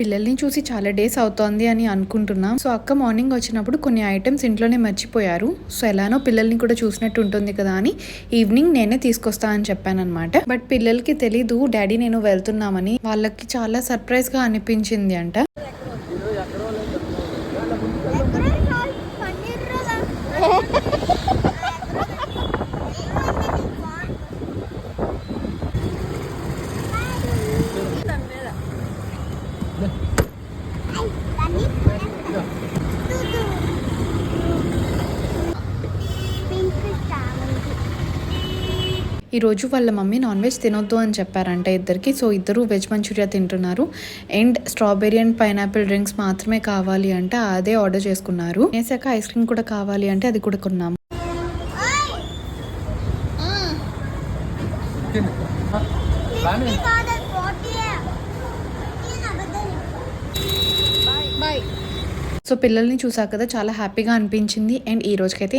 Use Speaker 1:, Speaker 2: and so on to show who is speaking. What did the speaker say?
Speaker 1: పిల్లల్ని చూసి చాలా డేస్ అవుతోంది అని అనుకుంటున్నాం. సో అక్క మార్నింగ్ వచ్చినప్పుడు కొన్ని ఐటమ్స్ ఇంట్లోనే మర్చిపోయారు. సో ఎలానో పిల్లల్ని కూడా చూసినట్టు ఉంటుంది కదా అని ఈవినింగ్ నేనే తీసుకొస్తా అని చెప్పానన్నమాట. బట్ పిల్లలకి తెలీదు డాడీ నేను వెళ్తున్నామని. వాళ్ళకి చాలా సర్ప్రైజ్ గా అనిపించింది అంట. ఈరోజు వాళ్ళ మమ్మీ నాన్ వెజ్ తినొద్దు అని చెప్పారంట ఇద్దరికి. సో ఇద్దరు వెజ్ మంచూరియా తింటున్నారు. And strawberry and pineapple drinks మాత్రమే కావాలి అంటే అదే ఆర్డర్ చేసుకున్నారు. వేసాక ఐస్ క్రీమ్ కూడా కావాలి అంటే అది కూడా కొన్నాము. సో పిల్లల్ని చూసాక కదా చాలా హ్యాపీగా అనిపించింది. అండ్ ఈ రోజుకైతే